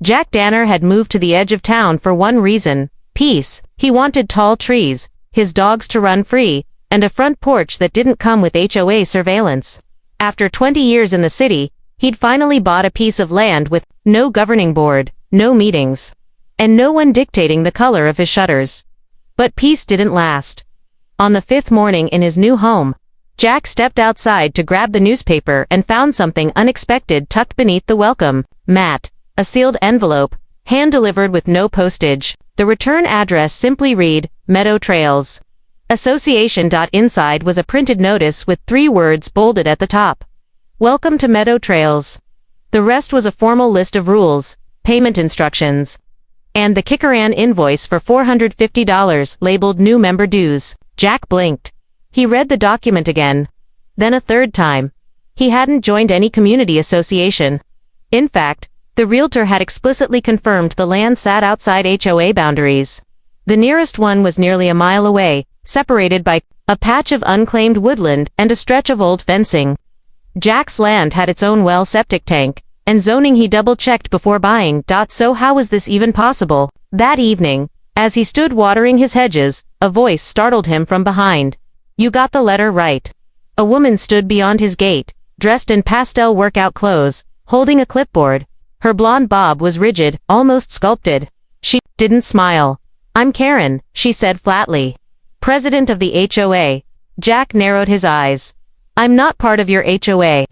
Jack Danner had moved to the edge of town for one reason: peace. He wanted tall trees, his dogs to run free, and a front porch that didn't come with HOA surveillance. After 20 years in the city, he'd finally bought a piece of land with no governing board, no meetings, and no one dictating the color of his shutters. But peace didn't last. On the 5th morning in his new home, Jack stepped outside to grab the newspaper and found something unexpected tucked beneath the welcome mat, a sealed envelope, hand-delivered with no postage. The return address simply read, Meadow Trails Association. Inside was a printed notice with 3 words bolded at the top. Welcome to Meadow Trails. The rest was a formal list of rules, payment instructions, and the Kickeran invoice for $450 labeled new member dues. Jack blinked. He read the document again. Then a third time. He hadn't joined any community association. In fact, the realtor had explicitly confirmed the land sat outside HOA boundaries. The nearest one was nearly a mile away, separated by a patch of unclaimed woodland and a stretch of old fencing. Jack's land had its own well septic tank, and zoning he double-checked before buying. So how was this even possible? That evening, as he stood watering his hedges, a voice startled him from behind. You got the letter right. A woman stood beyond his gate, dressed in pastel workout clothes, holding a clipboard. Her blonde bob was rigid, almost sculpted. She didn't smile. I'm Karen, she said flatly. President of the HOA. Jack narrowed his eyes. I'm not part of your HOA.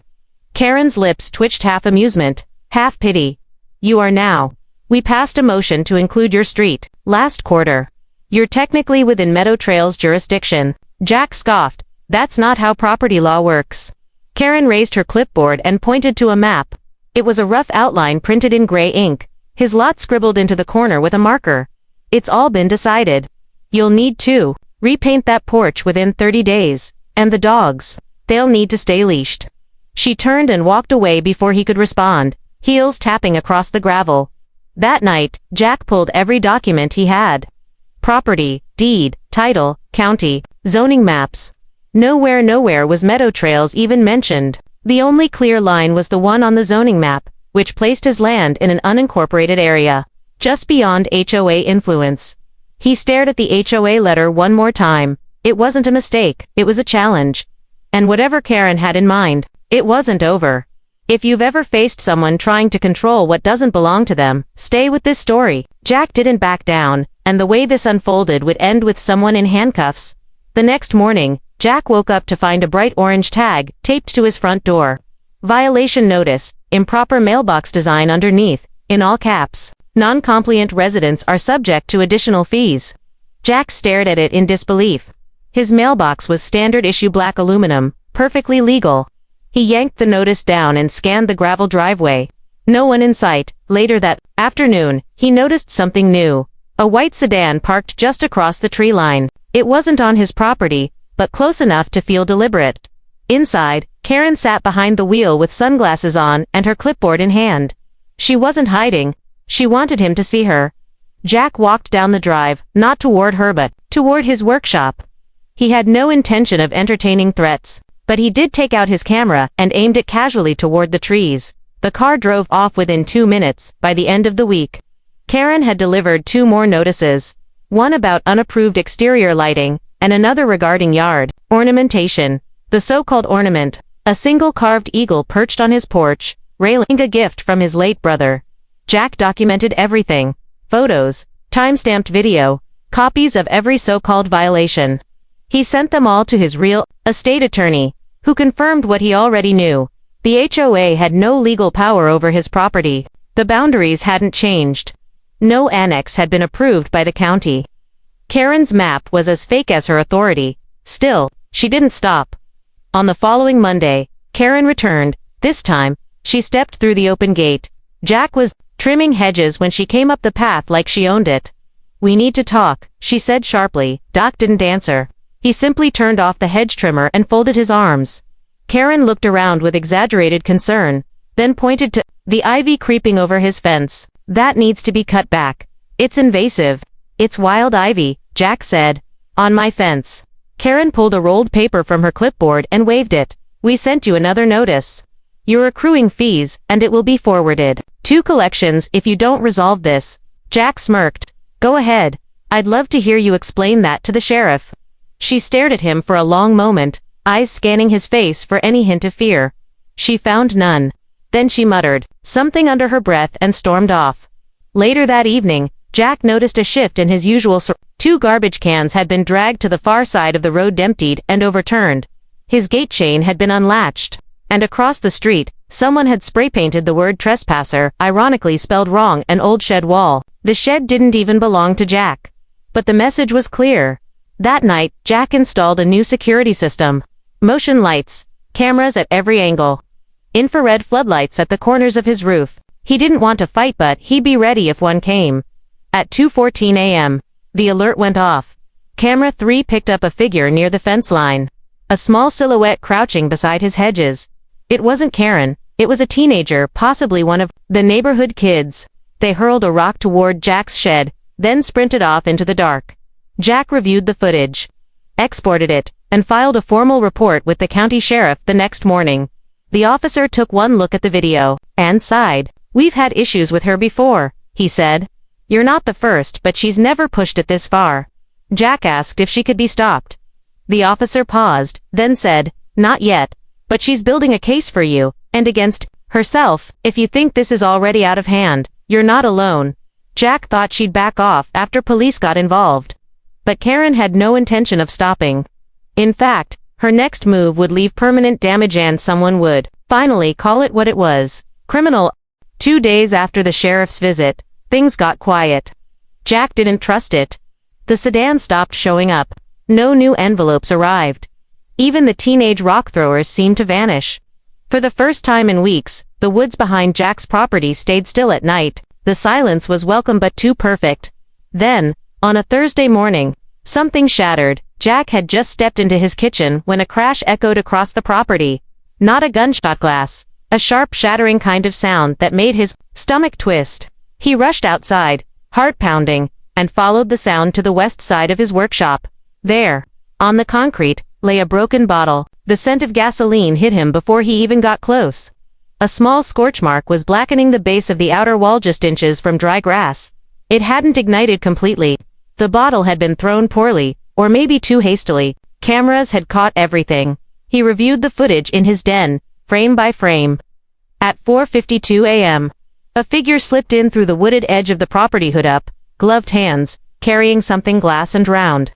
Karen's lips twitched, half amusement, half pity. You are now. We passed a motion to include your street last quarter. You're technically within Meadow Trails jurisdiction. Jack scoffed. That's not how property law works. Karen raised her clipboard and pointed to a map. It was a rough outline printed in gray ink, his lot scribbled into the corner with a marker. It's all been decided. You'll need to repaint that porch within 30 days, and the dogs, they'll need to stay leashed. She turned and walked away before he could respond, heels tapping across the gravel. That night, Jack pulled every document he had. Property, deed, title, county, zoning maps. Nowhere was Meadow Trails even mentioned. The only clear line was the one on the zoning map, which placed his land in an unincorporated area, just beyond HOA influence. He stared at the HOA letter one more time. It wasn't a mistake, it was a challenge. And whatever Karen had in mind, it wasn't over. If you've ever faced someone trying to control what doesn't belong to them, stay with this story. Jack didn't back down, and the way this unfolded would end with someone in handcuffs. The next morning, Jack woke up to find a bright orange tag taped to his front door. Violation notice, improper mailbox design underneath, in all caps. Non-compliant residents are subject to additional fees. Jack stared at it in disbelief. His mailbox was standard issue black aluminum, perfectly legal. He yanked the notice down and scanned the gravel driveway. No one in sight. Later that afternoon, he noticed something new. A white sedan parked just across the tree line. It wasn't on his property, but close enough to feel deliberate. Inside, Karen sat behind the wheel with sunglasses on and her clipboard in hand. She wasn't hiding. She wanted him to see her. Jack walked down the drive, not toward her but toward his workshop. He had no intention of entertaining threats, but he did take out his camera and aimed it casually toward the trees. The car drove off within 2 minutes. By the end of the week, Karen had delivered 2 more notices. One about unapproved exterior lighting, and another regarding yard ornamentation. The so-called ornament, a single carved eagle perched on his porch, railing, a gift from his late brother. Jack documented everything. Photos, time-stamped video, copies of every so-called violation. He sent them all to his real estate attorney, who confirmed what he already knew. The HOA had no legal power over his property. The boundaries hadn't changed. No annex had been approved by the county. Karen's map was as fake as her authority. Still, she didn't stop. On the following Monday, Karen returned. This time, she stepped through the open gate. Jack was trimming hedges when she came up the path like she owned it. We need to talk, she said sharply. Doc didn't answer. He simply turned off the hedge trimmer and folded his arms. Karen looked around with exaggerated concern, then pointed to the ivy creeping over his fence. That needs to be cut back. It's invasive. It's wild ivy, Jack said. On my fence. Karen pulled a rolled paper from her clipboard and waved it. We sent you another notice. You're accruing fees, and it will be forwarded 2 collections if you don't resolve this. Jack smirked. Go ahead. I'd love to hear you explain that to the sheriff. She stared at him for a long moment, eyes scanning his face for any hint of fear. She found none. Then she muttered something under her breath and stormed off. Later that evening, Jack noticed a shift in his usual 2 garbage cans had been dragged to the far side of the road, emptied and overturned. His gate chain had been unlatched. And across the street, someone had spray-painted the word trespasser, ironically spelled wrong, an old shed wall. The shed didn't even belong to Jack. But the message was clear. That night, Jack installed a new security system. Motion lights, cameras at every angle, infrared floodlights at the corners of his roof. He didn't want to fight, but he'd be ready if one came. At 2:14 a.m., the alert went off. Camera 3 picked up a figure near the fence line. A small silhouette crouching beside his hedges. It wasn't Karen, it was a teenager, possibly one of the neighborhood kids. They hurled a rock toward Jack's shed, then sprinted off into the dark. Jack reviewed the footage, exported it, and filed a formal report with the county sheriff the next morning. The officer took one look at the video, and sighed. We've had issues with her before, he said. You're not the first, but she's never pushed it this far. Jack asked if she could be stopped. The officer paused, then said, not yet, but she's building a case for you, and against herself. If you think this is already out of hand, you're not alone. Jack thought she'd back off after police got involved. But Karen had no intention of stopping. In fact, her next move would leave permanent damage, and someone would finally call it what it was. Criminal. 2 days after the sheriff's visit, things got quiet. Jack didn't trust it. The sedan stopped showing up. No new envelopes arrived. Even the teenage rock throwers seemed to vanish. For the first time in weeks, the woods behind Jack's property stayed still at night. The silence was welcome but too perfect. Then, on a Thursday morning, something shattered. Jack had just stepped into his kitchen when a crash echoed across the property. Not a gunshot glass, a sharp shattering kind of sound that made his stomach twist. He rushed outside, heart pounding, and followed the sound to the west side of his workshop. There, on the concrete, lay a broken bottle. The scent of gasoline hit him before he even got close. A small scorch mark was blackening the base of the outer wall just inches from dry grass. It hadn't ignited completely. The bottle had been thrown poorly, or maybe too hastily. Cameras had caught everything. He reviewed the footage in his den, frame by frame. At 4:52 a.m., a figure slipped in through the wooded edge of the property, hood up, gloved hands, carrying something glass and round.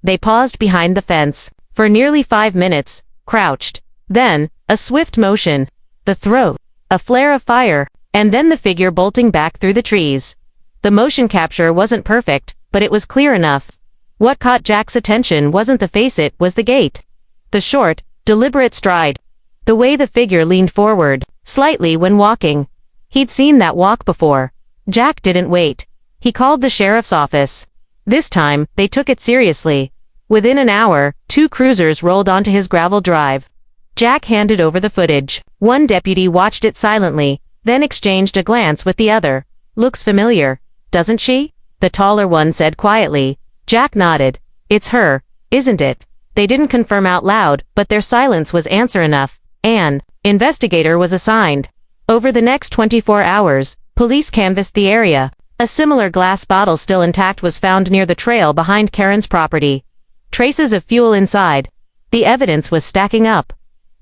They paused behind the fence, for nearly 5 minutes, crouched. Then, a swift motion. The throat, a flare of fire, and then the figure bolting back through the trees. The motion capture wasn't perfect, but it was clear enough. What caught Jack's attention wasn't the face, it was the gait. The short, deliberate stride. The way the figure leaned forward, slightly when walking. He'd seen that walk before. Jack didn't wait. He called the sheriff's office. This time, they took it seriously. Within an hour, 2 cruisers rolled onto his gravel drive. Jack handed over the footage. One deputy watched it silently, then exchanged a glance with the other. Looks familiar, doesn't she? The taller one said quietly. Jack nodded. It's her, isn't it? They didn't confirm out loud, but their silence was answer enough. An investigator was assigned. Over the next 24 hours, police canvassed the area. A similar glass bottle still intact was found near the trail behind Karen's property. Traces of fuel inside. The evidence was stacking up.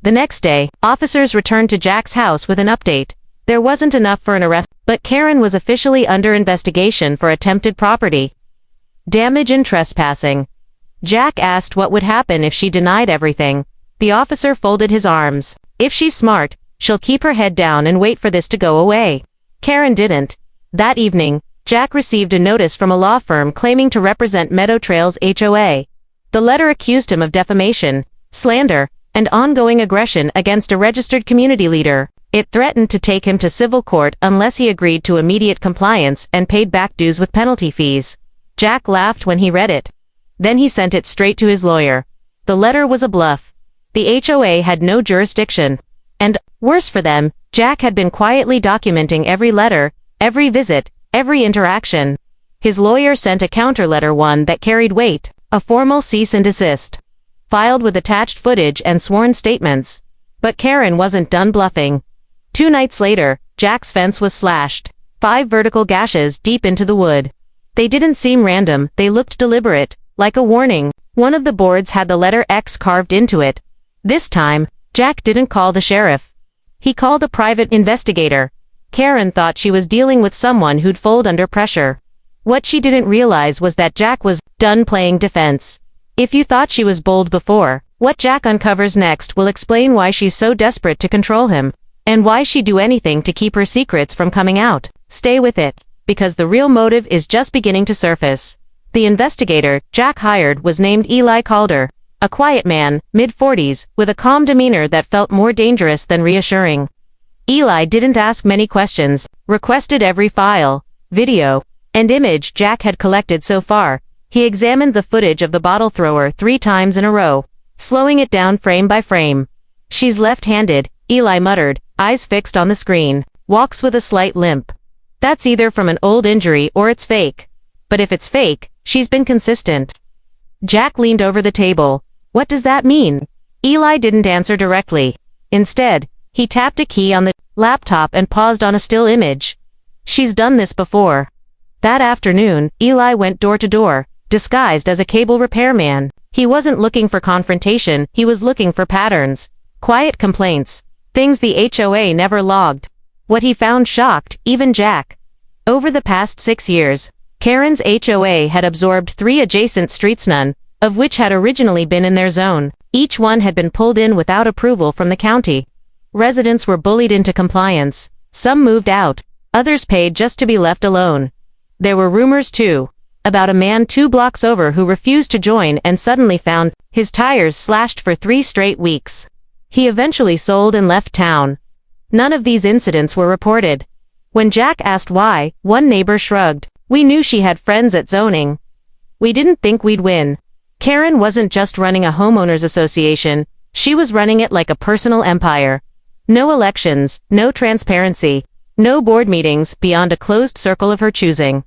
The next day, officers returned to Jack's house with an update. There wasn't enough for an arrest, but Karen was officially under investigation for attempted property damage and trespassing. Jack asked what would happen if she denied everything. The officer folded his arms. If she's smart, she'll keep her head down and wait for this to go away. Karen didn't. That evening, Jack received a notice from a law firm claiming to represent Meadow Trails HOA. The letter accused him of defamation, slander, and ongoing aggression against a registered community leader. It threatened to take him to civil court unless he agreed to immediate compliance and paid back dues with penalty fees. Jack laughed when he read it. Then he sent it straight to his lawyer. The letter was a bluff. The HOA had no jurisdiction. And, worse for them, Jack had been quietly documenting every letter, every visit, every interaction. His lawyer sent a counter letter, one that carried weight, a formal cease and desist, filed with attached footage and sworn statements. But Karen wasn't done bluffing. 2 nights later, Jack's fence was slashed. 5 vertical gashes deep into the wood. They didn't seem random, they looked deliberate, like a warning. One of the boards had the letter X carved into it. This time, Jack didn't call the sheriff. He called a private investigator. Karen thought she was dealing with someone who'd fold under pressure. What she didn't realize was that Jack was done playing defense. If you thought she was bold before, what Jack uncovers next will explain why she's so desperate to control him, and why she'd do anything to keep her secrets from coming out. Stay with it, because the real motive is just beginning to surface. The investigator Jack hired was named Eli Calder, a quiet man, mid-40s, with a calm demeanor that felt more dangerous than reassuring. Eli didn't ask many questions, requested every file, video, and image Jack had collected so far. He examined the footage of the bottle thrower 3 times in a row, slowing it down frame by frame. She's left-handed, Eli muttered, eyes fixed on the screen, walks with a slight limp. That's either from an old injury or it's fake. But if it's fake, she's been consistent. Jack leaned over the table. What does that mean? Eli didn't answer directly. Instead, he tapped a key on the laptop and paused on a still image. She's done this before. That afternoon, Eli went door to door, disguised as a cable repairman. He wasn't looking for confrontation, he was looking for patterns. Quiet complaints. Things the HOA never logged. What he found shocked even Jack. Over the past 6 years, Karen's HOA had absorbed 3 adjacent streets, none of which had originally been in their zone. Each one had been pulled in without approval from the county. Residents were bullied into compliance. Some moved out, others paid just to be left alone. There were rumors too, about a man 2 blocks over who refused to join and suddenly found his tires slashed for 3 straight weeks. He eventually sold and left town. None of these incidents were reported. When Jack asked why, one neighbor shrugged. We knew she had friends at zoning. We didn't think we'd win. Karen wasn't just running a homeowners association, she was running it like a personal empire. No elections, no transparency, no board meetings beyond a closed circle of her choosing.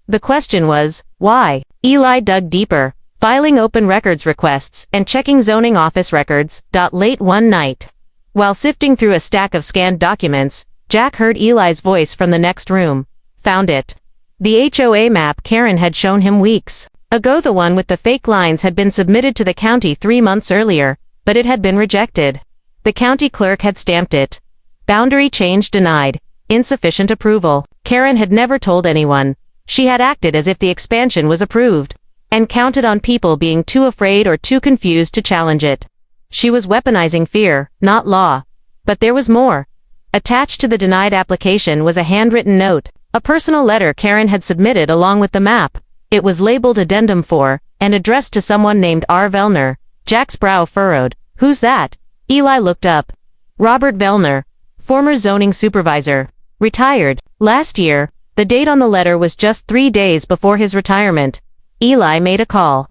The question was, why? Eli dug deeper, filing open records requests and checking zoning office records. Late one night, while sifting through a stack of scanned documents, Jack heard Eli's voice from the next room. Found it. The HOA map Karen had shown him weeks ago. The one with the fake lines had been submitted to the county 3 months earlier, but it had been rejected. The county clerk had stamped it. Boundary change denied. Insufficient approval. Karen had never told anyone. She had acted as if the expansion was approved, and counted on people being too afraid or too confused to challenge it. She was weaponizing fear, not law. But there was more. Attached to the denied application was a handwritten note, a personal letter Karen had submitted along with the map. It was labeled Addendum 4, and addressed to someone named R. Vellner. Jack's brow furrowed. Who's that? Eli looked up. Robert Vellner, former zoning supervisor. Retired. Last year. The date on the letter was just 3 days before his retirement. Eli made a call.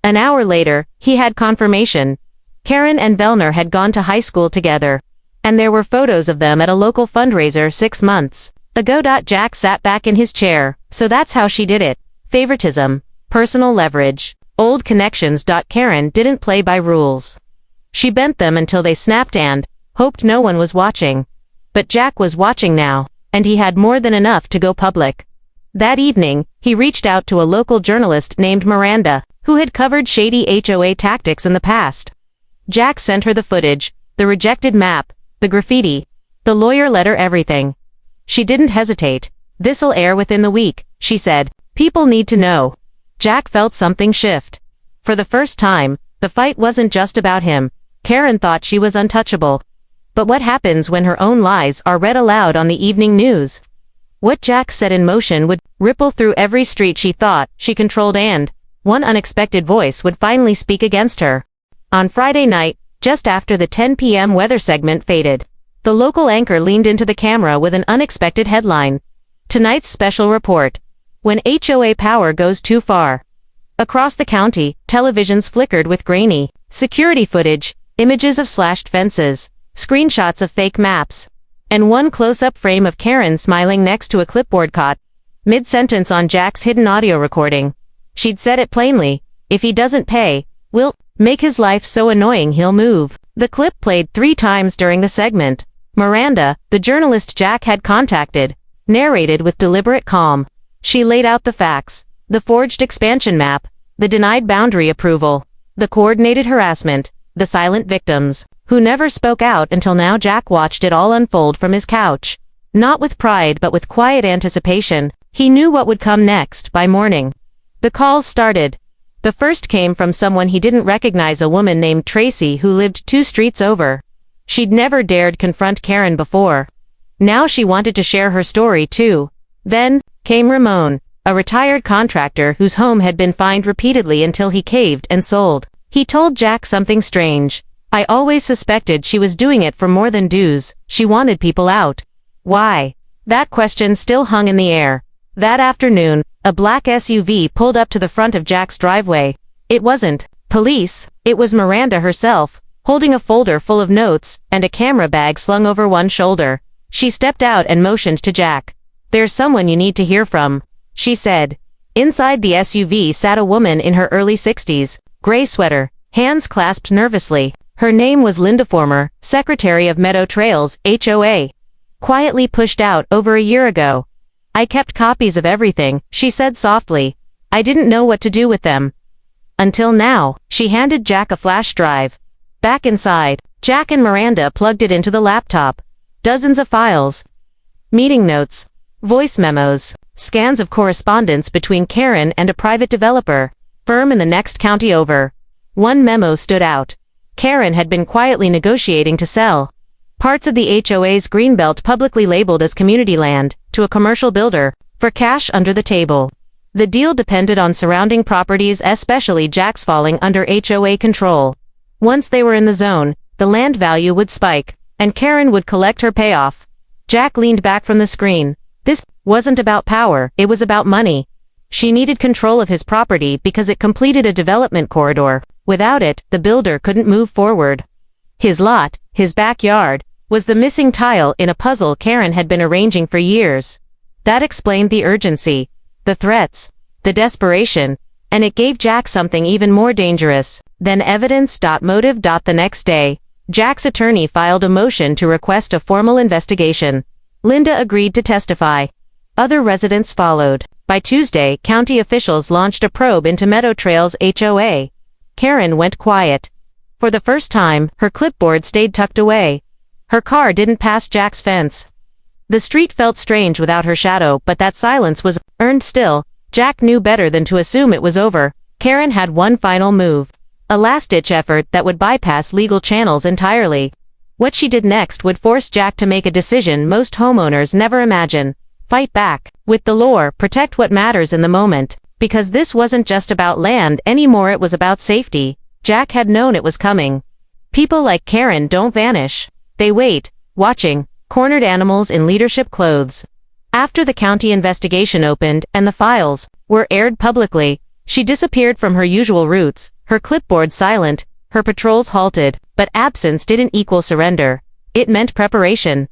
An hour later, he had confirmation. Karen and Vellner had gone to high school together. And there were photos of them at a local fundraiser 6 months ago. Jack sat back in his chair. So that's how she did it. Favoritism. Personal leverage. Old connections. Karen didn't play by rules. She bent them until they snapped and hoped no one was watching. But Jack was watching now, and he had more than enough to go public. That evening, he reached out to a local journalist named Miranda, who had covered shady HOA tactics in the past. Jack sent her the footage, the rejected map, the graffiti, the lawyer letter, everything. She didn't hesitate. This'll air within the week, she said. People need to know. Jack felt something shift. For the first time, the fight wasn't just about him. Karen thought she was untouchable. But what happens when her own lies are read aloud on the evening news? What Jack set in motion would ripple through every street she thought she controlled, and one unexpected voice would finally speak against her. On Friday night, just after the 10 p.m. weather segment faded, the local anchor leaned into the camera with an unexpected headline. Tonight's special report. When HOA power goes too far. Across the county, televisions flickered with grainy security footage, images of slashed fences, screenshots of fake maps, and one close-up frame of Karen smiling next to a clipboard caught mid-sentence on Jack's hidden audio recording. She'd said it plainly, if he doesn't pay, we'll make his life so annoying he'll move. The clip played 3 times during the segment. Miranda, the journalist Jack had contacted, narrated with deliberate calm. She laid out the facts, the forged expansion map, the denied boundary approval, the coordinated harassment, the silent victims, who never spoke out until now. Jack watched it all unfold from his couch. Not with pride but with quiet anticipation. He knew what would come next. By morning, the calls started. The first came from someone he didn't recognize, a woman named Tracy who lived 2 streets over. She'd never dared confront Karen before. Now she wanted to share her story too. Then came Ramon, a retired contractor whose home had been fined repeatedly until he caved and sold. He told Jack something strange. "I always suspected she was doing it for more than dues. She wanted people out." Why? That question still hung in the air. That afternoon, a black SUV pulled up to the front of Jack's driveway. It wasn't police, it was Miranda herself, holding a folder full of notes and a camera bag slung over one shoulder. She stepped out and motioned to Jack. "There's someone you need to hear from," she said. Inside the SUV sat a woman in her early 60s, gray sweater, hands clasped nervously. Her name was Linda Former, secretary of Meadow Trails, HOA. Quietly pushed out over a year ago. "I kept copies of everything," she said softly. "I didn't know what to do with them. Until now." She handed Jack a flash drive. Back inside, Jack and Miranda plugged it into the laptop. Dozens of files. Meeting notes. Voice memos. Scans of correspondence between Karen and a private developer, firm in the next county over. One memo stood out. Karen had been quietly negotiating to sell parts of the HOA's greenbelt, publicly labeled as community land, to a commercial builder, for cash under the table. The deal depended on surrounding properties, especially Jack's, falling under HOA control. Once they were in the zone, the land value would spike, and Karen would collect her payoff. Jack leaned back from the screen. This wasn't about power, it was about money. She needed control of his property because it completed a development corridor. Without it, the builder couldn't move forward. His lot, his backyard, was the missing tile in a puzzle Karen had been arranging for years. That explained the urgency, the threats, the desperation, and it gave Jack something even more dangerous than evidence. Motive. The next day, Jack's attorney filed a motion to request a formal investigation. Linda agreed to testify. Other residents followed. By Tuesday, county officials launched a probe into Meadow Trails HOA. Karen went quiet. For the first time, her clipboard stayed tucked away. Her car didn't pass Jack's fence. The street felt strange without her shadow, but that silence was earned. Still, Jack knew better than to assume it was over. Karen had one final move. A last-ditch effort that would bypass legal channels entirely. What she did next would force Jack to make a decision most homeowners never imagine. Fight back with the law, protect what matters in the moment. Because this wasn't just about land anymore, it was about safety. Jack had known it was coming. People like Karen don't vanish. They wait, watching, cornered animals in leadership clothes. After the county investigation opened and the files were aired publicly, she disappeared from her usual routes, her clipboard silent, her patrols halted. But absence didn't equal surrender. It meant preparation.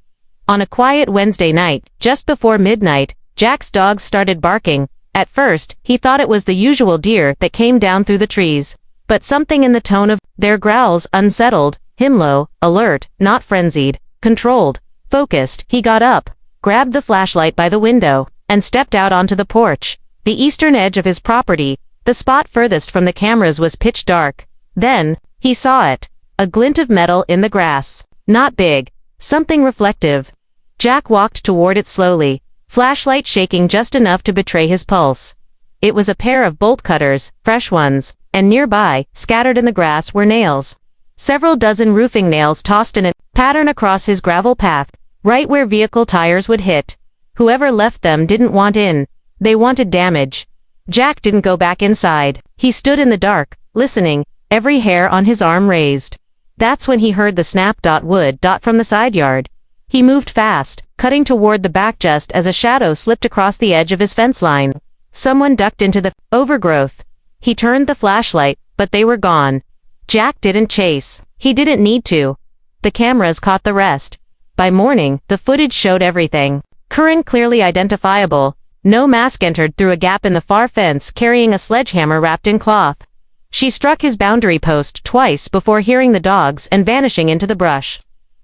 On a quiet Wednesday night, just before midnight, Jack's dogs started barking. At first, he thought it was the usual deer that came down through the trees. But something in the tone of their growls unsettled him. Low, alert, not frenzied, controlled, focused. He got up, grabbed the flashlight by the window, and stepped out onto the porch. The eastern edge of his property, the spot furthest from the cameras, was pitch dark. Then, he saw it. A glint of metal in the grass. Not big. Something reflective. Jack walked toward it slowly, flashlight shaking just enough to betray his pulse. It was a pair of bolt cutters, fresh ones, and nearby, scattered in the grass, were nails. Several dozen roofing nails tossed in a pattern across his gravel path, right where vehicle tires would hit. Whoever left them didn't want in. They wanted damage. Jack didn't go back inside. He stood in the dark, listening, every hair on his arm raised. That's when he heard the snap. Wood. From the side yard. He moved fast, cutting toward the back just as a shadow slipped across the edge of his fence line. Someone ducked into the overgrowth. He turned the flashlight, but they were gone. Jack didn't chase. He didn't need to. The cameras caught the rest. By morning, the footage showed everything. Curran clearly identifiable. No mask entered through a gap in the far fence, carrying a sledgehammer wrapped in cloth. She struck his boundary post twice before hearing the dogs and vanishing into the brush.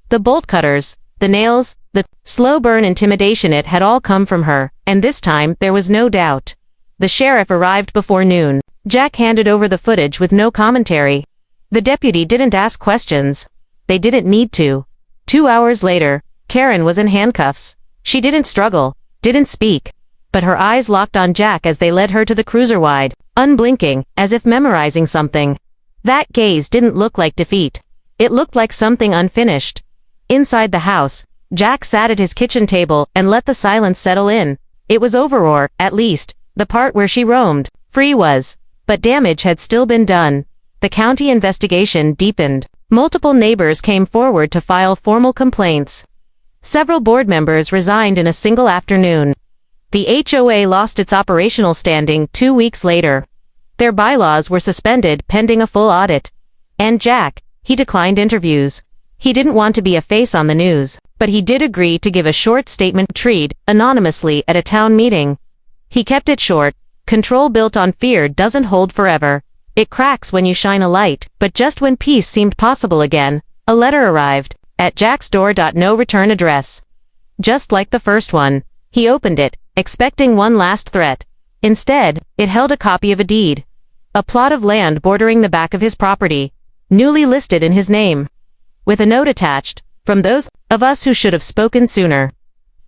The bolt cutters, the nails, the slow burn intimidation, it had all come from her, and this time there was no doubt. The sheriff arrived before noon. Jack handed over the footage with no commentary. The deputy didn't ask questions. They didn't need to. 2 hours later, Karen was in handcuffs. She didn't struggle, didn't speak, but her eyes locked on Jack as they led her to the cruiser wide, unblinking, as if memorizing something. That gaze didn't look like defeat. It looked like something unfinished. Inside the house, Jack sat at his kitchen table and let the silence settle in. It was over, or, at least, the part where she roamed free was. But damage had still been done. The county investigation deepened. Multiple neighbors came forward to file formal complaints. Several board members resigned in a single afternoon. The HOA lost its operational standing 2 weeks later. Their bylaws were suspended pending a full audit. And Jack, he declined interviews. He didn't want to be a face on the news, but he did agree to give a short statement treed anonymously at a town meeting. He kept it short. Control built on fear doesn't hold forever. It cracks when you shine a light, but just when peace seemed possible again, a letter arrived, at Jack's door. No return address. Just like the first one, he opened it, expecting one last threat. Instead, it held a copy of a deed. A plot of land bordering the back of his property, newly listed in his name. With a note attached, from those of us who should have spoken sooner.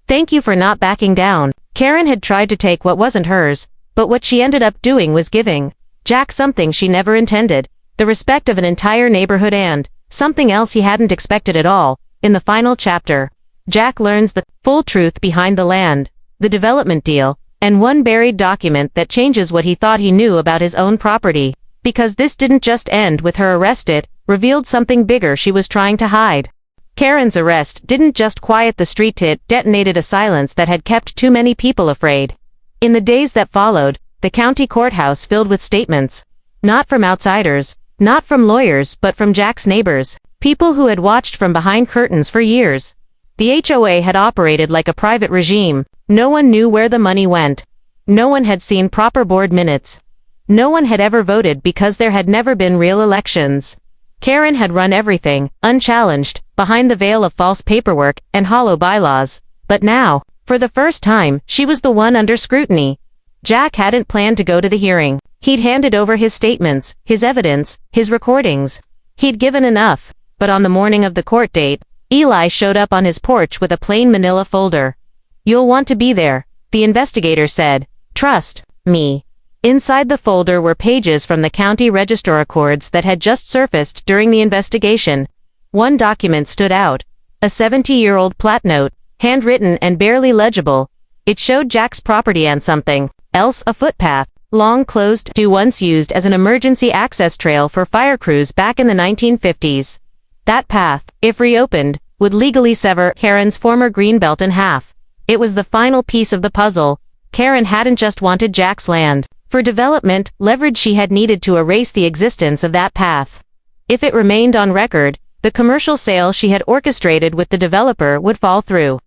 Thank you for not backing down. Karen had tried to take what wasn't hers, but what she ended up doing was giving Jack something she never intended, the respect of an entire neighborhood and something else he hadn't expected at all. In the final chapter, Jack learns the full truth behind the land, the development deal, and one buried document that changes what he thought he knew about his own property. Because this didn't just end with her arrest, it revealed something bigger she was trying to hide. Karen's arrest didn't just quiet the street, it detonated a silence that had kept too many people afraid. In the days that followed, the county courthouse filled with statements. Not from outsiders, not from lawyers, but from Jack's neighbors, people who had watched from behind curtains for years. The HOA had operated like a private regime. No one knew where the money went. No one had seen proper board minutes. No one had ever voted because there had never been real elections. Karen had run everything, unchallenged, behind the veil of false paperwork and hollow bylaws. But now, for the first time, she was the one under scrutiny. Jack hadn't planned to go to the hearing. He'd handed over his statements, his evidence, his recordings. He'd given enough, but on the morning of the court date, Eli showed up on his porch with a plain manila folder. "You'll want to be there," the investigator said. "Trust me." Inside the folder were pages from the county register records that had just surfaced during the investigation. One document stood out. A 70-year-old plat note, handwritten and barely legible. It showed Jack's property and something else, a footpath, long closed to once used as an emergency access trail for fire crews back in the 1950s. That path, if reopened, would legally sever Karen's former greenbelt in half. It was the final piece of the puzzle. Karen hadn't just wanted Jack's land. For development, leverage, she had needed to erase the existence of that path. If it remained on record, the commercial sale she had orchestrated with the developer would fall through.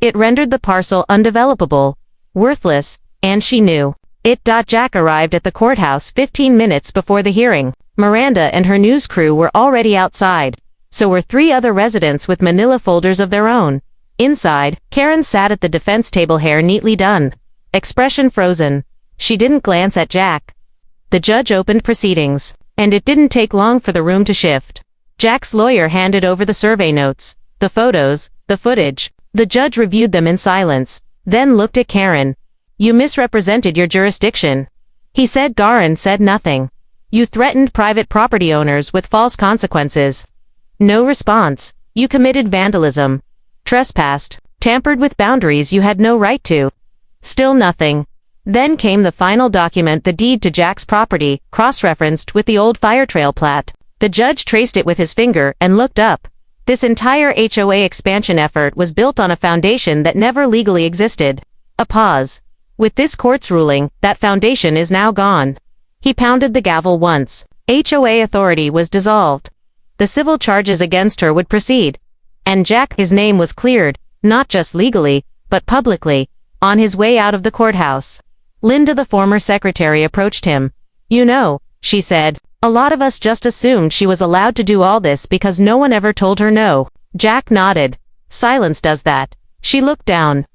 It rendered the parcel undevelopable, worthless, and she knew it. Jack arrived at the courthouse 15 minutes before the hearing. Miranda and her news crew were already outside. So were 3 other residents with manila folders of their own. Inside, Karen sat at the defense table, hair neatly done, expression frozen. She didn't glance at Jack. The judge opened proceedings, and it didn't take long for the room to shift. Jack's lawyer handed over the survey notes, the photos, the footage. The judge reviewed them in silence, then looked at Karen. "You misrepresented your jurisdiction," he said. Karen said nothing. "You threatened private property owners with false consequences." No response. "You committed vandalism, trespassed, tampered with boundaries you had no right to." Still nothing. Then came the final document, the deed to Jack's property, cross-referenced with the old fire trail plat. The judge traced it with his finger and looked up. This entire HOA expansion effort was built on a foundation that never legally existed. A pause. With this court's ruling, that foundation is now gone. He pounded the gavel once. HOA authority was dissolved. The civil charges against her would proceed. And Jack, his name was cleared, not just legally, but publicly, on his way out of the courthouse. Linda, the former secretary, approached him. "You know," she said, "a lot of us just assumed she was allowed to do all this because no one ever told her no." Jack nodded. Silence does that. She looked down.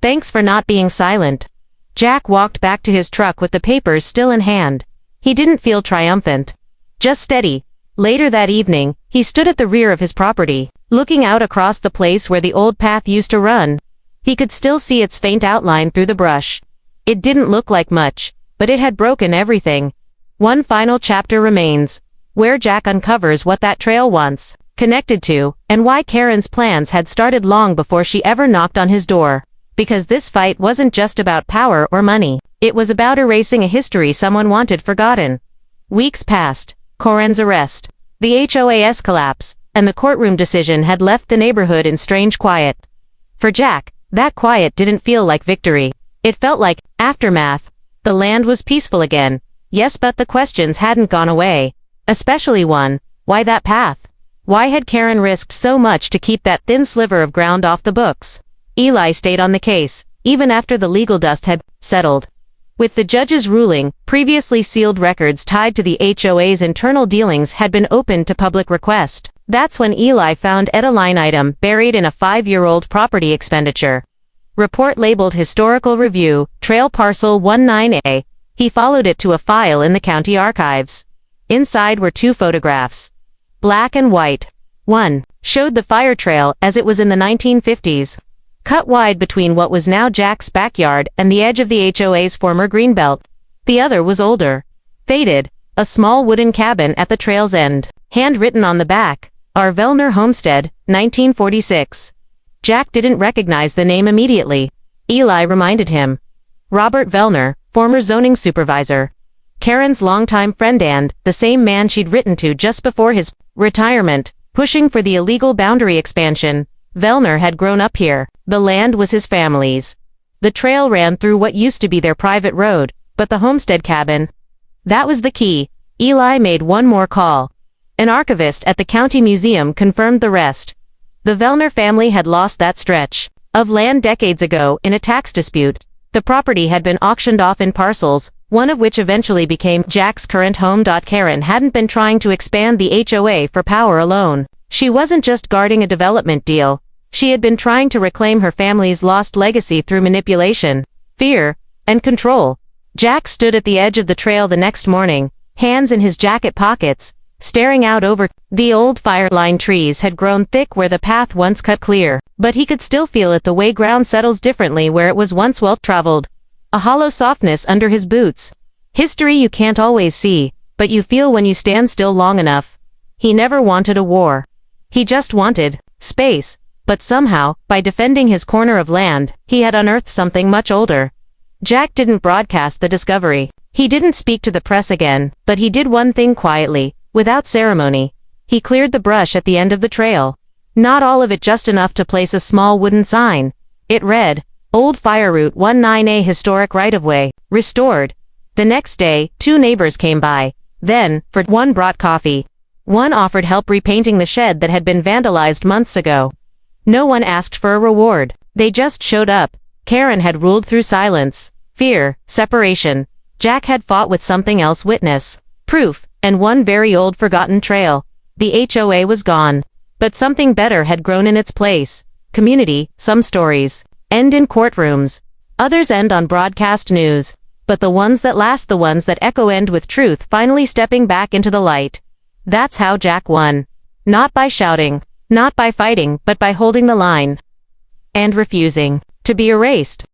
Thanks for not being silent. Jack walked back to his truck with the papers still in hand. He didn't feel triumphant. Just steady. Later that evening, he stood at the rear of his property, looking out across the place where the old path used to run. He could still see its faint outline through the brush. It didn't look like much, but it had broken everything. One final chapter remains, where Jack uncovers what that trail once connected to, and why Karen's plans had started long before she ever knocked on his door. Because this fight wasn't just about power or money. It was about erasing a history someone wanted forgotten. Weeks passed. Karen's arrest, the HOA's collapse, and the courtroom decision had left the neighborhood in strange quiet. For Jack, that quiet didn't feel like victory. It felt like aftermath. The land was peaceful again. Yes, but the questions hadn't gone away. Especially one, why that path? Why had Karen risked so much to keep that thin sliver of ground off the books? Eli stayed on the case, even after the legal dust had settled. With the judge's ruling, previously sealed records tied to the HOA's internal dealings had been opened to public request. That's when Eli found a line item buried in a 5-year-old property expenditure. Report labeled Historical Review, Trail Parcel 19A. He followed it to a file in the county archives. Inside were 2 photographs. Black and white. One showed the fire trail as it was in the 1950s. Cut wide between what was now Jack's backyard and the edge of the HOA's former greenbelt. The other was older. Faded, a small wooden cabin at the trail's end. Handwritten on the back, Our Vellner Homestead, 1946. Jack didn't recognize the name immediately. Eli reminded him. Robert Vellner, former zoning supervisor. Karen's longtime friend and the same man she'd written to just before his retirement, pushing for the illegal boundary expansion. Vellner had grown up here. The land was his family's. The trail ran through what used to be their private road, but the homestead cabin. That was the key. Eli made one more call. An archivist at the county museum confirmed the rest. The Vellner family had lost that stretch of land decades ago in a tax dispute. The property had been auctioned off in parcels, one of which eventually became Jack's current home. Karen hadn't been trying to expand the HOA for power alone. She wasn't just guarding a development deal. She had been trying to reclaim her family's lost legacy through manipulation, fear, and control. Jack stood at the edge of the trail the next morning, hands in his jacket pockets, staring out over. The old fire-lined trees had grown thick where the path once cut clear, but he could still feel it the way ground settles differently where it was once well-traveled. A hollow softness under his boots. History you can't always see, but you feel when you stand still long enough. He never wanted a war. He just wanted space. But somehow, by defending his corner of land, he had unearthed something much older. Jack didn't broadcast the discovery. He didn't speak to the press again, but he did one thing quietly, without ceremony. He cleared the brush at the end of the trail. Not all of it, just enough to place a small wooden sign. It read, Old Fire Route 19A Historic Right-of-Way, Restored. The next day, 2 neighbors came by. Then, for one brought coffee. One offered help repainting the shed that had been vandalized months ago. No one asked for a reward. They just showed up. Karen had ruled through silence, fear, separation. Jack had fought with something else, witness, proof, and one very old forgotten trail. The HOA was gone. But something better had grown in its place. Community. Some stories end in courtrooms. Others end on broadcast news. But the ones that last, the ones that echo, end with truth finally stepping back into the light. That's how Jack won. Not by shouting. Not by fighting, but by holding the line. And refusing to be erased.